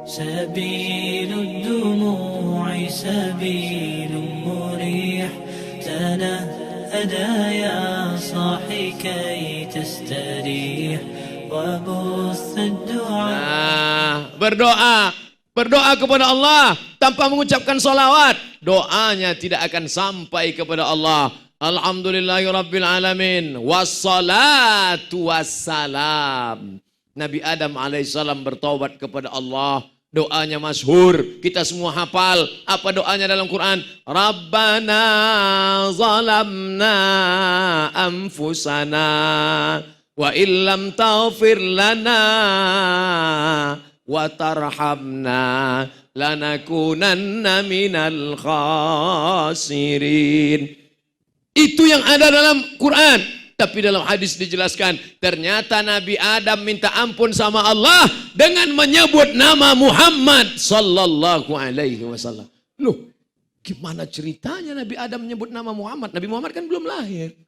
سبيل الدموع سبيل مريح تنهدى يا صاحي كي تستريح وبث الدعاء Berdoa kepada Allah tanpa mengucapkan salawat, doanya tidak akan sampai kepada Allah. Alhamdulillahirabbil alamin wassalatu wassalam. Nabi Adam alaihissalam bertaubat kepada Allah. Doanya masyhur, kita semua hafal. Apa doanya dalam Quran? Rabbana zalamna anfusana wa illam taghfir lana wa tarhamna lanakunanna minal khasirin. Itu yang ada dalam Quran. Tapi dalam hadis dijelaskan, ternyata Nabi Adam minta ampun sama Allah dengan menyebut nama Muhammad sallallahu alaihi wasallam. Loh, gimana ceritanya Nabi Adam menyebut nama Muhammad? Nabi Muhammad kan belum lahir.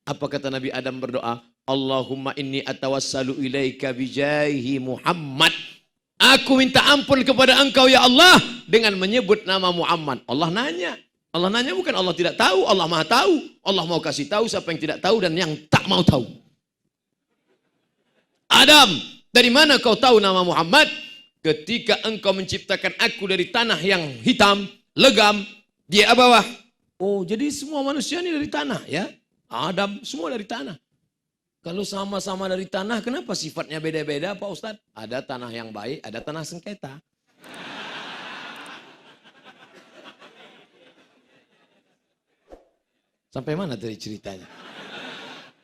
Apa kata Nabi Adam berdoa? Allahumma inni atawassalu ilaika bijahi Muhammad. Aku minta ampun kepada engkau ya Allah dengan menyebut nama Muhammad. Allah nanya bukan Allah tidak tahu, Allah maha tahu. Allah mau kasih tahu siapa yang tidak tahu dan yang tak mau tahu. Adam, dari mana kau tahu nama Muhammad? Ketika engkau menciptakan aku dari tanah yang hitam, legam, di bawah. Oh, jadi semua manusia ini dari tanah ya? Adam semua dari tanah. Kalau sama-sama dari tanah, kenapa sifatnya beda-beda Pak Ustadz? Ada tanah yang baik, ada tanah sengketa. Sampai mana tadi ceritanya?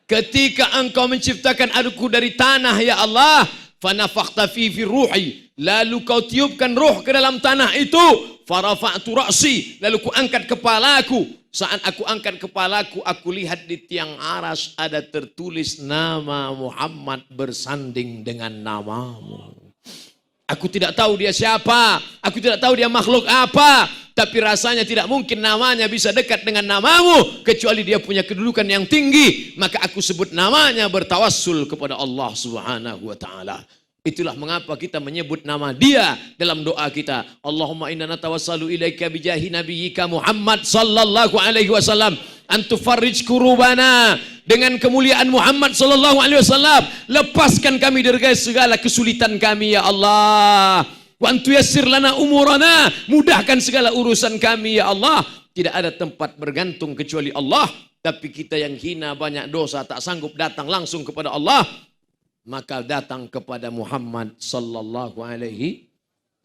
Ketika engkau menciptakan aku dari tanah ya Allah, fanafakhta fi ruhi, lalu kau tiupkan ruh ke dalam tanah itu, farafa'tu ra'si, lalu ku angkat kepalaku. Saat aku angkat kepalaku, aku lihat di tiang aras ada tertulis nama Muhammad bersanding dengan namamu. Aku tidak tahu dia siapa, aku tidak tahu dia makhluk apa, tapi rasanya tidak mungkin namanya bisa dekat dengan namamu, kecuali dia punya kedudukan yang tinggi. Maka aku sebut namanya bertawassul kepada Allah Subhanahu wa ta'ala. Itulah mengapa kita menyebut nama dia dalam doa kita. Allahumma inna natawassalu ilaika bijahi nabiyyika Muhammad sallallahu alaihi wasallam antufarrij kurubana. Dengan kemuliaan Muhammad sallallahu alaihi wasallam, lepaskan kami dari segala kesulitan kami ya Allah. Wa antuyassir lana umurana, mudahkan segala urusan kami ya Allah. Tidak ada tempat bergantung kecuali Allah, tapi kita yang hina banyak dosa tak sanggup datang langsung kepada Allah. Maka datang kepada Muhammad sallallahu alaihi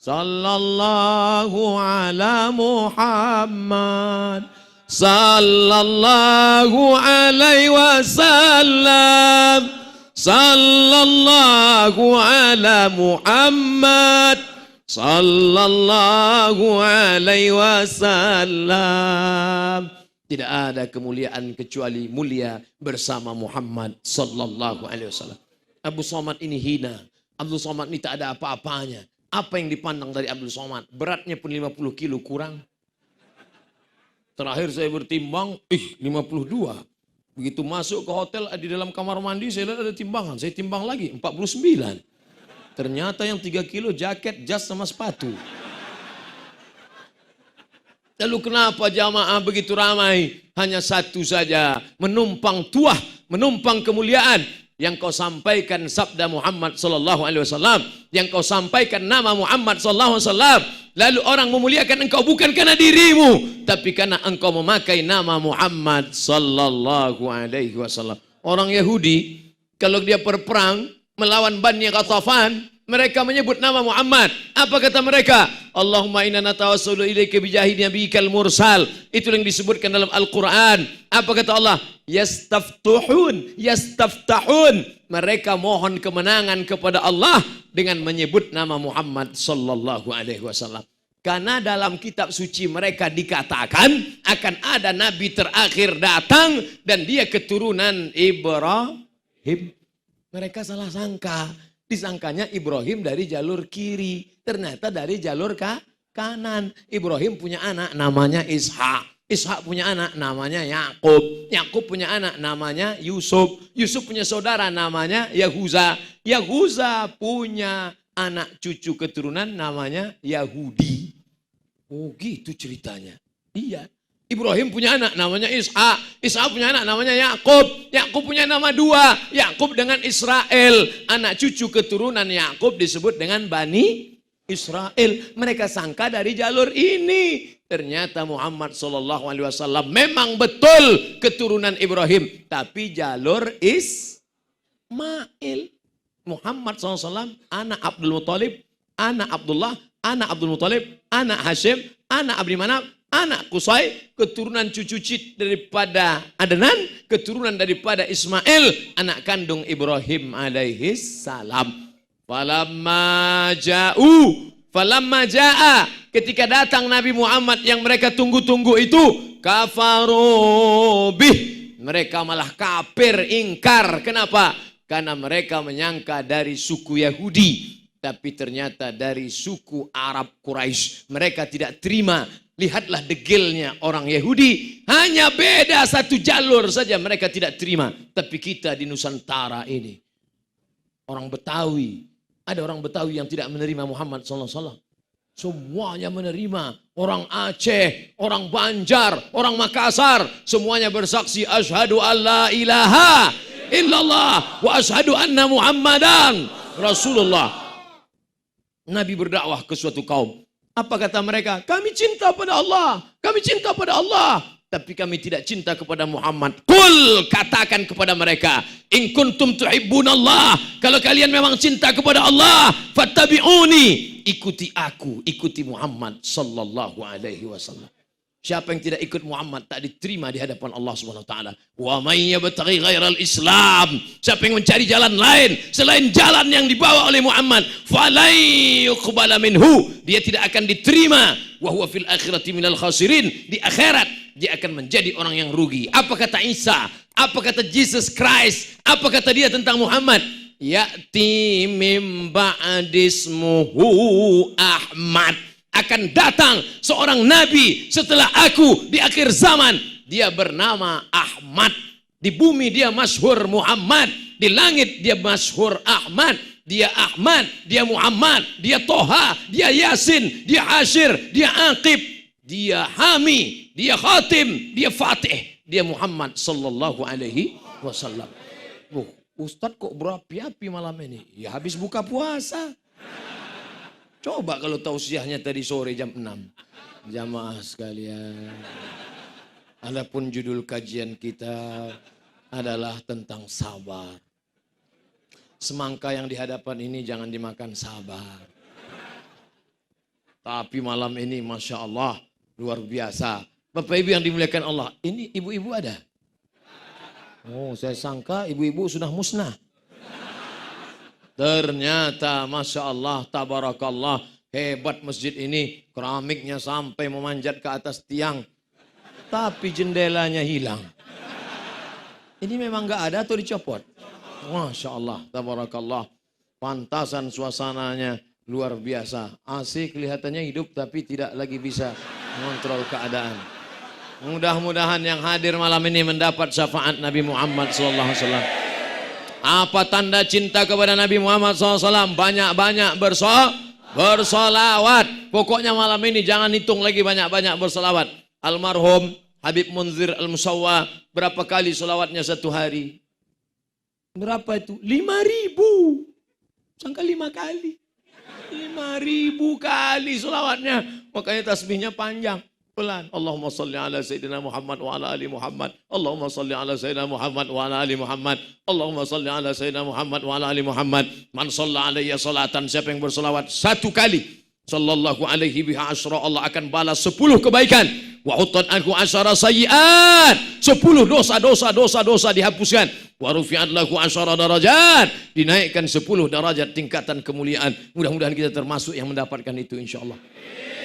sallallahu ala Muhammad sallallahu alaihi wasallam sallallahu ala Muhammad sallallahu alaihi wasallam. Tidak ada kemuliaan kecuali mulia bersama Muhammad sallallahu alaihi wasallam. Abdul Somad ini hina. Abdul Somad ini tak ada apa-apanya. Apa yang dipandang dari Abdul Somad? Beratnya pun 50 kilo kurang. Terakhir saya bertimbang, 52. Begitu masuk ke hotel, di dalam kamar mandi saya lihat ada timbangan. Saya timbang lagi, 49. Ternyata yang 3 kilo jaket, jas sama sepatu. Lalu kenapa jamaah begitu ramai? Hanya satu saja, menumpang tuah, menumpang kemuliaan. Yang kau sampaikan sabda Muhammad sallallahu alaihi wasallam, yang kau sampaikan nama Muhammad sallallahu alaihi wasallam, lalu orang memuliakan engkau bukan karena dirimu, tapi karena engkau memakai nama Muhammad sallallahu alaihi wasallam. Orang Yahudi kalau dia berperang melawan Bani Ghatafan, mereka menyebut nama Muhammad. Apa kata mereka? Allahumma inna natawassalu ilaika bijahi nabiyyikal mursal. Itu yang disebutkan dalam Al-Quran. Apa kata Allah? Yastaftahun. Mereka mohon kemenangan kepada Allah dengan menyebut nama Muhammad sallallahu alaihi wasallam. Karena dalam kitab suci mereka dikatakan akan ada nabi terakhir datang dan dia keturunan Ibrahim. Mereka salah sangka. Disangkanya Ibrahim dari jalur kiri. Ternyata dari jalur kanan. Ibrahim punya anak namanya Ishak. Ishak punya anak namanya Yakub. Yakub punya anak namanya Yusuf. Yusuf punya saudara namanya Yahuza. Yahuza punya anak cucu keturunan namanya Yahudi. Oh gitu ceritanya. Iya. Ibrahim punya anak namanya Ishak. Ishak punya anak namanya Yakub. Yakub punya nama dua. Yakub dengan Israel. Anak cucu keturunan Yakub disebut dengan Bani Israel. Mereka sangka dari jalur ini. Ternyata Muhammad SAW memang betul keturunan Ibrahim. Tapi jalur Ismail. Muhammad SAW anak Abdul Muttalib, anak Abdullah, anak Abdul Muttalib, anak Hashim, anak Abdi Manaf, anak Qusay, keturunan cucu cicit daripada Adnan, keturunan daripada Ismail, anak kandung Ibrahim alaihi salam. Falamma ja'a, ketika datang Nabi Muhammad yang mereka tunggu-tunggu itu, kafaru bih, mereka malah kafir, ingkar. Kenapa? Karena mereka menyangka dari suku Yahudi. Tapi ternyata dari suku Arab Quraisy. Mereka tidak terima. Lihatlah degilnya orang Yahudi. Hanya beda satu jalur saja mereka tidak terima. Tapi kita di Nusantara ini. Orang Betawi. Ada orang Betawi yang tidak menerima Muhammad SAW. Semuanya menerima. Orang Aceh, orang Banjar, orang Makassar. Semuanya bersaksi. Asyhadu an la ilaha illallah wa asyhadu anna Muhammadan Rasulullah. Nabi berdakwah ke suatu kaum. Apa kata mereka? Kami cinta pada Allah. Kami cinta pada Allah. Tapi kami tidak cinta kepada Muhammad. Qul, katakan kepada mereka. In kuntum tuhibbunallah. Kalau kalian memang cinta kepada Allah. Fattabi'uni. Ikuti aku. Ikuti Muhammad sallallahu alaihi wasallam. Siapa yang tidak ikut Muhammad tak diterima di hadapan Allah Subhanahu wa taala. Wa may yabtaghi ghairal Islam. Siapa yang mencari jalan lain selain jalan yang dibawa oleh Muhammad, falai yuqbala minhu. Dia tidak akan diterima. Wa huwa fil akhirati minal khasirin. Di akhirat dia akan menjadi orang yang rugi. Apa kata Isa? Apa kata Jesus Christ? Apa kata dia tentang Muhammad? Ya'ti mim ba'dismuhu Ahmad. Akan datang seorang nabi setelah aku di akhir zaman. Dia bernama Ahmad. Di bumi dia masyhur Muhammad. Di langit dia masyhur Ahmad. Dia Ahmad, dia Muhammad, dia Toha, dia Yasin, dia Ashir, dia Aqib, dia Hami, dia Khatim, dia Fatih. Dia Muhammad sallallahu alaihi wasallam. Ustadz kok berapi-api malam ini? Ya habis buka puasa. Coba kalau tausiahnya tadi sore jam 6. Jamaah sekalian. Adapun judul kajian kita adalah tentang sabar. Semangka yang di hadapan ini jangan dimakan sabar. Tapi malam ini Masya Allah luar biasa. Bapak Ibu yang dimuliakan Allah. Ini ibu-ibu ada? Oh saya sangka ibu-ibu sudah musnah. Ternyata Masya Allah, Tabarakallah, hebat masjid ini. Keramiknya sampai memanjat ke atas tiang. Tapi jendelanya hilang. Ini memang gak ada atau dicopot? Masya Allah, Tabarakallah. Pantasan suasananya luar biasa. AC kelihatannya hidup tapi tidak lagi bisa mengontrol keadaan. Mudah-mudahan yang hadir malam ini mendapat syafaat Nabi Muhammad SAW. Apa tanda cinta kepada Nabi Muhammad SAW? Banyak-banyak bersolawat. Pokoknya malam ini jangan hitung lagi banyak-banyak bersolawat. Almarhum Habib Munzir Al-Musawwa berapa kali solawatnya satu hari? Berapa itu? 5.000. Sangka 5 kali. 5.000 kali solawatnya. Makanya tasbihnya panjang. Pelan. Allahumma salli ala Sayyidina Muhammad wa ala ali Muhammad. Allahumma salli ala Sayyidina Muhammad wa ala ali Muhammad. Allahumma salli ala Sayyidina Muhammad wa ala ali Muhammad. Man shalla alayya salatan. Siapa yang bersolawat satu kali. Sallallahu alaihi biha asyra. Allah akan balas 10 kebaikan. Wa hutat anhu asyara sayyiat. 10 dosa dihapuskan. Wa rufi'at lahu asyara darajat. Dinaikkan 10 derajat tingkatan kemuliaan. Mudah-mudahan kita termasuk yang mendapatkan itu insyaallah.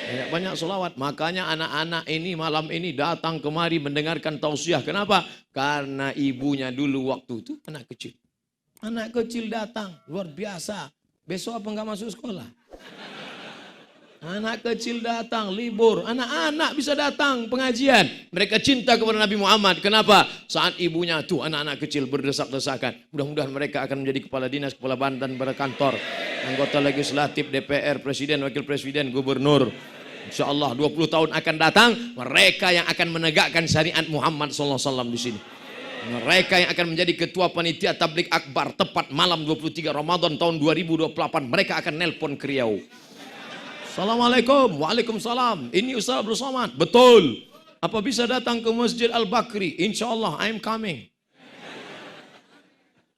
Banyak solawat. Makanya anak-anak ini malam ini datang kemari mendengarkan tausiah. Kenapa? Karena ibunya dulu waktu itu anak kecil. Anak kecil datang. Luar biasa. Besok apa enggak masuk sekolah? Anak kecil datang, libur. Anak-anak bisa datang pengajian. Mereka cinta kepada Nabi Muhammad. Kenapa? Saat ibunya tuh anak-anak kecil berdesak-desakan. Mudah-mudahan mereka akan menjadi kepala dinas, kepala badan, berkantor. anggota legislatif, DPR, presiden, wakil presiden, gubernur. Insya Allah 20 tahun akan datang, mereka yang akan menegakkan syariat Muhammad SAW di sini. Mereka yang akan menjadi ketua panitia tablik akbar tepat malam 23 Ramadan tahun 2028. Mereka akan nelpon ke Riau. Assalamualaikum. Waalaikumsalam. Ini Ustaz Abdul Somad. Betul. Apa bisa datang ke Masjid Al-Bakri? Insya Allah, I am coming.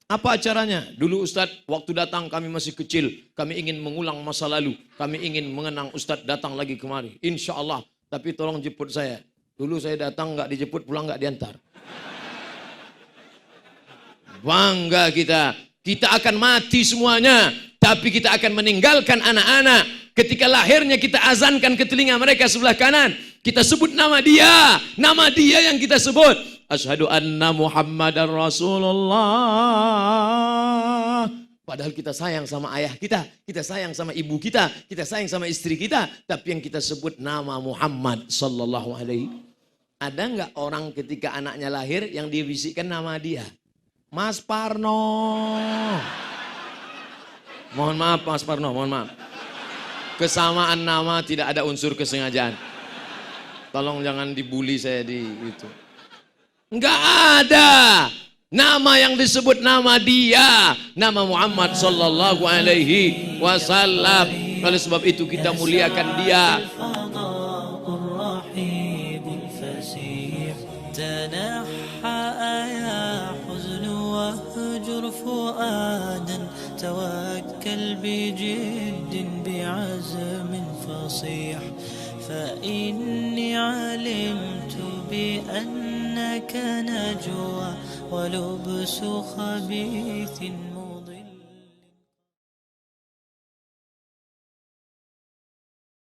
Apa acaranya? Dulu Ustaz, waktu datang kami masih kecil. Kami ingin mengulang masa lalu. Kami ingin mengenang Ustaz datang lagi kemari. Insya Allah. Tapi tolong jemput saya. Dulu saya datang nggak dijemput, pulang nggak diantar. Bangga kita. Kita akan mati semuanya. Tapi kita akan meninggalkan anak-anak. Ketika lahirnya kita azankan ke telinga mereka sebelah kanan. Kita sebut nama dia. Nama dia yang kita sebut. Asyhadu anna Muhammadar Rasulullah. Padahal kita sayang sama ayah kita sayang sama ibu kita sayang sama istri kita. Tapi yang kita sebut nama Muhammad sallallahu alaihi. Ada nggak orang ketika anaknya lahir yang dibisikkan nama dia? Mas Parno. Mohon maaf Mas Parno, mohon maaf. Kesamaan nama tidak ada unsur kesengajaan. Tolong jangan dibully saya di itu. Enggak ada nama yang disebut nama dia, nama Muhammad sallallahu alaihi wasallam. Oleh sebab itu kita muliakan dia. توكل بجد بعزم فصيح فإني علمت بأنك نجوى ولبس خبيث